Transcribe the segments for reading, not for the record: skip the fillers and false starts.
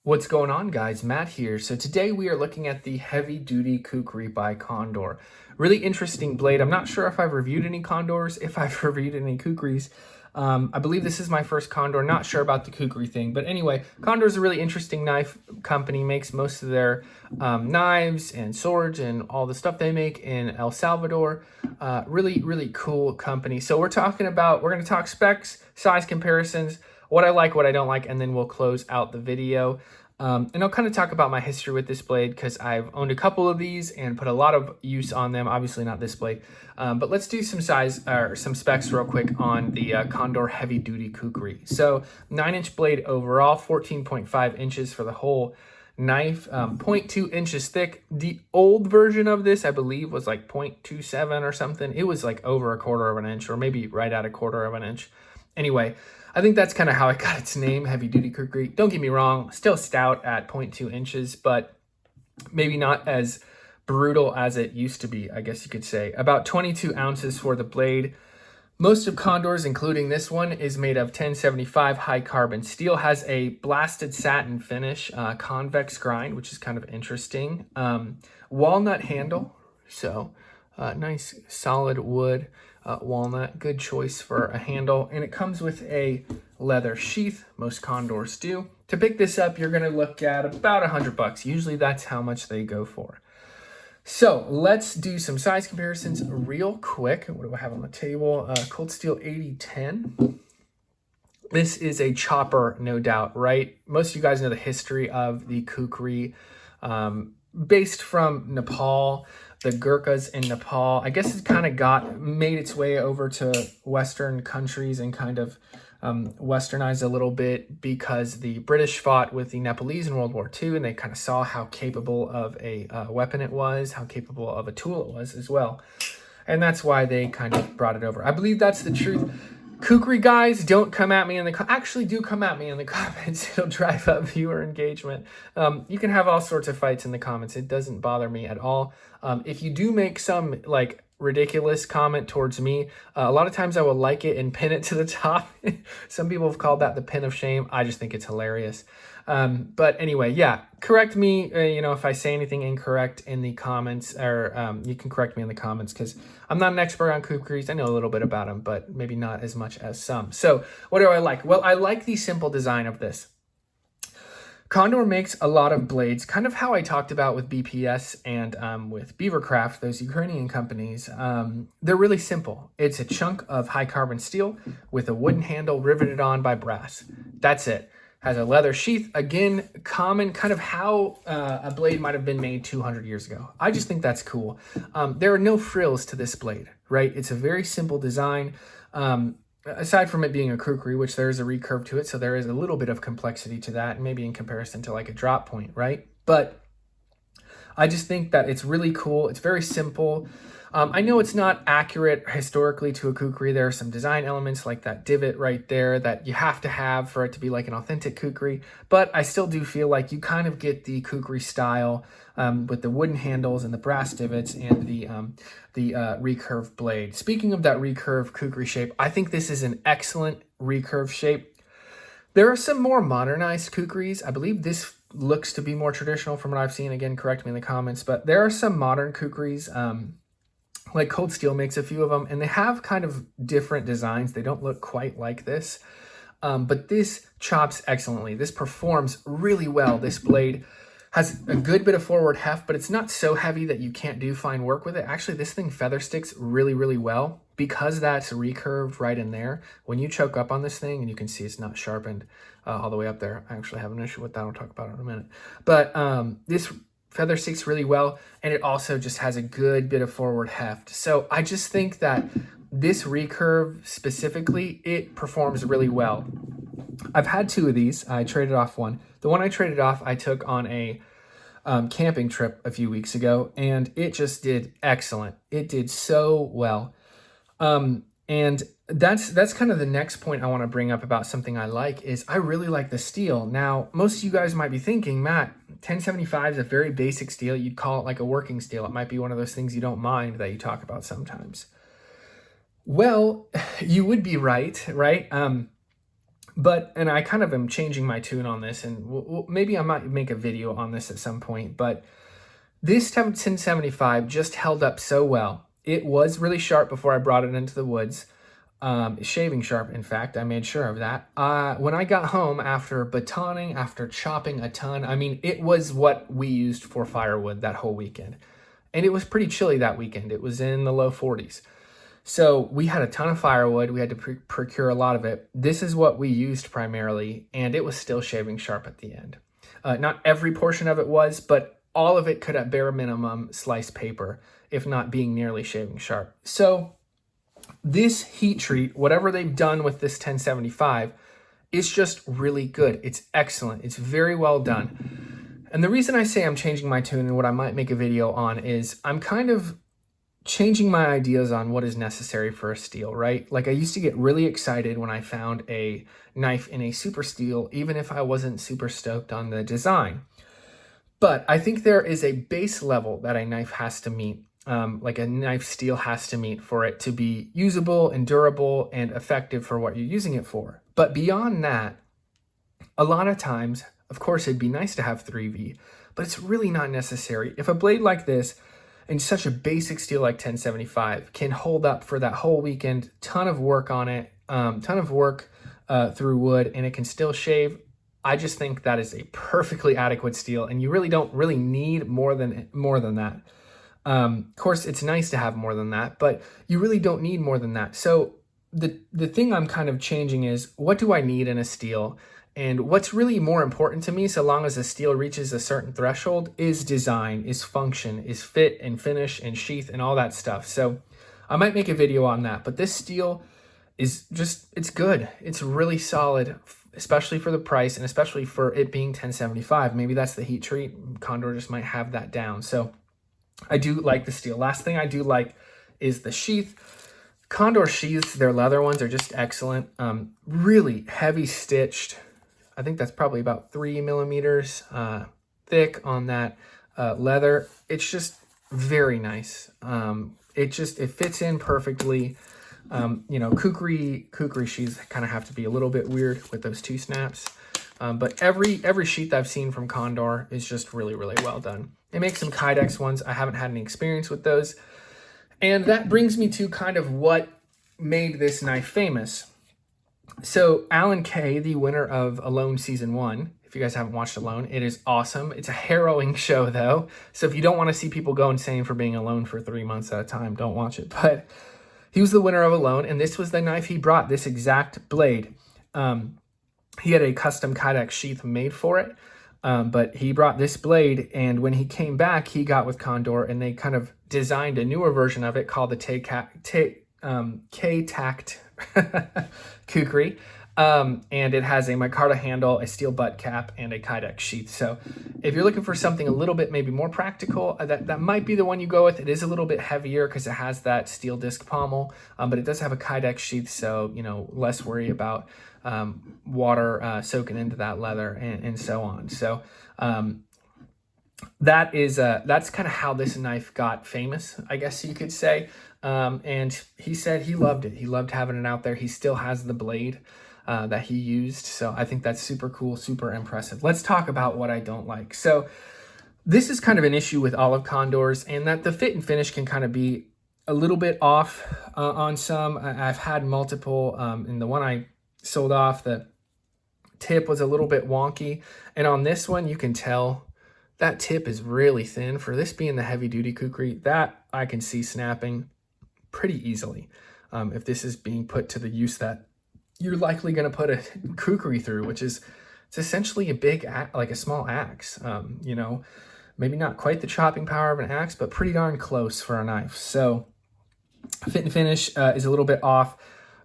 What's going on, guys? Matt here. So today we are looking at the heavy duty Kukri by Condor. Really interesting blade. I'm not sure if I've reviewed any Condors, if I've reviewed any Kukris. I believe this is my first Condor. Not sure about the Kukri thing, but anyway, Condor is a really interesting knife company. Makes most of their knives and swords and all the stuff they make in El Salvador. Really cool company. So we're going to talk specs, size comparisons, what I like, what I don't like, and then we'll close out the video. And I'll kind of talk about my history with this blade because I've owned a couple of these and put a lot of use on them. Obviously not this blade, but let's do some some specs real quick on the Condor Heavy Duty Kukri. So 9-inch blade overall, 14.5 inches for the whole knife, 0.2 inches thick. The old version of this, I believe, was like 0.27 or something. It was like over a quarter of an inch, or maybe right at a quarter of an inch. Anyway, I think that's kind of how it got its name, Heavy Duty Kukri. Don't get me wrong, still stout at 0.2 inches, but maybe not as brutal as it used to be, I guess you could say. About 22 ounces for the blade. Most of Condor's, including this one, is made of 1075 high carbon steel. Has a blasted satin finish, convex grind, which is kind of interesting. Walnut handle, so nice solid wood. Walnut, good choice for a handle, and it comes with a leather sheath. Most Condors do. To pick this up, you're going to look at about $100. Usually that's how much they go for. So let's do some size comparisons real quick. What do I have on the table? Cold Steel 8010. This is a chopper, no doubt, right? Most of you guys know the history of the Kukri, based from Nepal. The Gurkhas in Nepal, I guess it kind of made its way over to Western countries and kind of westernized a little bit because the British fought with the Nepalese in World War II, and they kind of saw how capable of a weapon it was, how capable of a tool it was as well. And that's why they kind of brought it over. I believe that's the truth. Kukri guys, don't come at me in the actually do come at me in the comments. It'll drive up viewer engagement. You can have all sorts of fights in the comments. It doesn't bother me at all. If you do make some like ridiculous comment towards me, a lot of times I will like it and pin it to the top. Some people have called that the pin of shame. I just think it's hilarious. But anyway, yeah, correct me, if I say anything incorrect in the comments, or you can correct me in the comments, because I'm not an expert on Kukris. I know a little bit about them, but maybe not as much as some. So what do I like? Well, I like the simple design of this. Condor makes a lot of blades, kind of how I talked about with BPS and with Beavercraft, those Ukrainian companies. They're really simple. It's a chunk of high carbon steel with a wooden handle riveted on by brass. That's it. Has a leather sheath, again, common, kind of how a blade might have been made 200 years ago. I just think that's cool. There are no frills to this blade, right? It's a very simple design. Aside from it being a Kukri, which there is a recurve to it, so there is a little bit of complexity to that, maybe in comparison to like a drop point, right? But I just think that it's really cool. It's very simple. I know it's not accurate historically to a Kukri. There are some design elements like that divot right there that you have to have for it to be like an authentic Kukri, but I still do feel like you kind of get the Kukri style with the wooden handles and the brass divots and the recurve blade. Speaking of that recurve Kukri shape, I think this is an excellent recurve shape. There are some more modernized Kukris. I believe this looks to be more traditional from what I've seen. Again, correct me in the comments, but there are some modern Kukris. Like Cold Steel makes a few of them, and they have kind of different designs. They don't look quite like this, but this chops excellently. This performs really well. This blade has a good bit of forward heft, but it's not so heavy that you can't do fine work with it. Actually, this thing feather sticks really well because that's recurved right in there. When you choke up on this thing, and you can see it's not sharpened all the way up there. I actually have an issue with that. I'll talk about it in a minute. But this feather sticks really well, and it also just has a good bit of forward heft. So I just think that this recurve specifically, it performs really well. I've had two of these. I traded off one. The one I traded off, I took on a camping trip a few weeks ago, and it just did excellent. It did so well. And that's kind of the next point I want to bring up about something I like is I really like the steel. Now, most of you guys might be thinking, Matt, 1075 is a very basic steel. You'd call it like a working steel. It might be one of those things you don't mind that you talk about sometimes. Well, you would be right? And I kind of am changing my tune on this, and maybe I might make a video on this at some point, but this 1075 just held up so well. It was really sharp before I brought it into the woods. Shaving sharp, in fact, I made sure of that. When I got home after batoning, after chopping a ton, I mean, it was what we used for firewood that whole weekend. And it was pretty chilly that weekend. It was in the low 40s. So we had a ton of firewood. We had to procure a lot of it. This is what we used primarily, and it was still shaving sharp at the end. Not every portion of it was, but all of it could at bare minimum slice paper, if not being nearly shaving sharp. So this heat treat, whatever they've done with this 1075, is just really good. It's excellent. It's very well done. And the reason I say I'm changing my tune and what I might make a video on is I'm kind of changing my ideas on what is necessary for a steel, right? Like I used to get really excited when I found a knife in a super steel, even if I wasn't super stoked on the design. But I think there is a base level that a knife has to meet, like a knife steel has to meet for it to be usable and durable and effective for what you're using it for. But beyond that, a lot of times, of course, it'd be nice to have 3V, but it's really not necessary. If a blade like this and such a basic steel like 1075 can hold up for that whole weekend, ton of work on it, ton of work through wood, and it can still shave, I just think that is a perfectly adequate steel, and you really don't really need more than that. Of course, it's nice to have more than that, but you really don't need more than that. So the thing I'm kind of changing is, what do I need in a steel? And what's really more important to me, so long as a steel reaches a certain threshold, is design, is function, is fit and finish and sheath and all that stuff. So I might make a video on that, but this steel is just, it's good. It's really solid, especially for the price and especially for it being 1075. Maybe that's the heat treat. Condor just might have that down. So I do like the steel. Last thing I do like is the sheath. Condor sheaths, their leather ones are just excellent. Really heavy stitched. I think that's probably about 3 millimeters thick on that leather. It's just very nice. It fits in perfectly. You know, Kukri sheaths kind of have to be a little bit weird with those 2 snaps. But every sheath I've seen from Condor is just really, really well done. They make some Kydex ones. I haven't had any experience with those. And that brings me to kind of what made this knife famous. So Alan Kay, the winner of Alone Season 1, if you guys haven't watched Alone, it is awesome. It's a harrowing show, though. So if you don't want to see people go insane for being alone for 3 months at a time, don't watch it. But he was the winner of Alone, and this was the knife he brought, this exact blade. He had a custom Kydex sheath made for it, but he brought this blade, and when he came back, he got with Condor, and they kind of designed a newer version of it called the K-Tact Kukri, and it has a micarta handle, a steel butt cap, and a Kydex sheath. So if you're looking for something a little bit maybe more practical, that might be the one you go with. It is a little bit heavier because it has that steel disc pommel, but it does have a Kydex sheath, so you know, less worry about water soaking into that leather and so on. So that's kind of how this knife got famous, I guess you could say. And he said he loved it. He loved having it out there. He still has the blade that he used. So I think that's super cool, super impressive. Let's talk about what I don't like. So this is kind of an issue with all of Condors, and that the fit and finish can kind of be a little bit off on some. I've had multiple, and the one I sold off, the tip was a little bit wonky. And on this one, you can tell that tip is really thin. For this being the heavy duty Kukri, that I can see snapping pretty easily. If this is being put to the use that you're likely going to put a Kukri through, which is, it's essentially a big, like a small axe, you know, maybe not quite the chopping power of an axe, but pretty darn close for a knife. So fit and finish is a little bit off.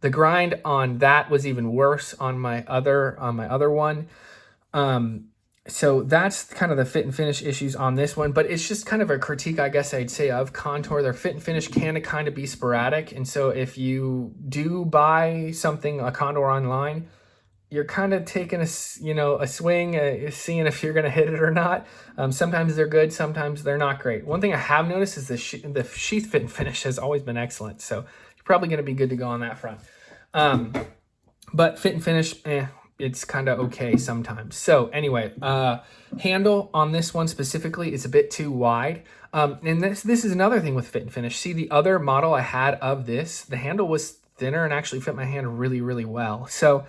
The grind on that was even worse on my other one. So that's kind of the fit and finish issues on this one, but it's just kind of a critique, I guess I'd say, of Condor. Their fit and finish can kind of be sporadic. And so if you do buy something, a Condor online, you're kind of taking a swing, seeing if you're going to hit it or not. Sometimes they're good, sometimes they're not great. One thing I have noticed is the sheath fit and finish has always been excellent. So you're probably going to be good to go on that front. But fit and finish, it's kind of okay sometimes. So anyway, handle on this one specifically is a bit too wide. And this is another thing with fit and finish. See, the other model I had of this, the handle was thinner and actually fit my hand really, really well. So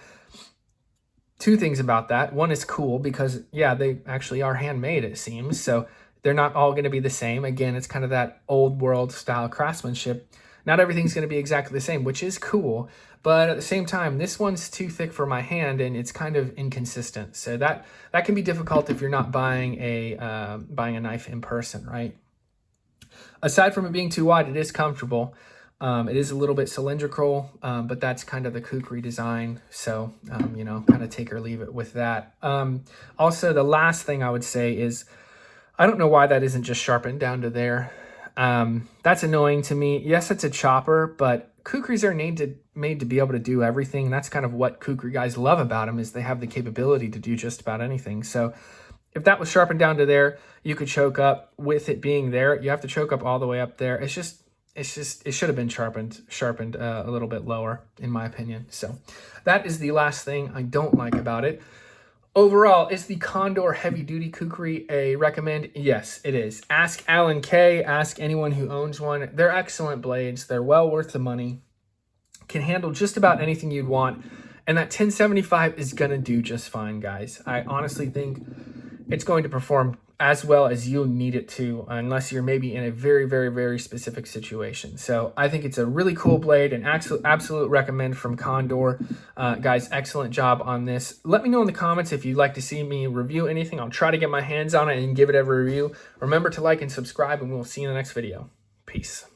two things about that. One is cool because, yeah, they actually are handmade, it seems. So they're not all going to be the same. Again, it's kind of that old world style craftsmanship. Not everything's going to be exactly the same, which is cool. But at the same time, this one's too thick for my hand and it's kind of inconsistent. So that can be difficult if you're not buying a knife in person, right? Aside from it being too wide, it is comfortable. It is a little bit cylindrical, but that's kind of the Kukri design. So, you know, kind of take or leave it with that. Also, the last thing I would say is, I don't know why that isn't just sharpened down to there. That's annoying to me. Yes, it's a chopper, but Kukris are made to be able to do everything. That's kind of what Kukri guys love about them, is they have the capability to do just about anything. So if that was sharpened down to there, you could choke up. With it being there, you have to choke up all the way up there. It should have been sharpened a little bit lower, in my opinion. So that is the last thing I don't like about it. Overall, is the Condor heavy duty Kukri a recommend? Yes, it is. Ask Alan Kay, ask anyone who owns one. They're excellent blades. They're well worth the money. Can handle just about anything you'd want. And that 1075 is going to do just fine, guys. I honestly think it's going to perform as well as you'll need it to, unless you're maybe in a very, very, very specific situation. So I think it's a really cool blade, an absolute recommend from Condor. Guys, excellent job on this. Let me know in the comments if you'd like to see me review anything. I'll try to get my hands on it and give it a review. Remember to like and subscribe, and we'll see you in the next video. Peace.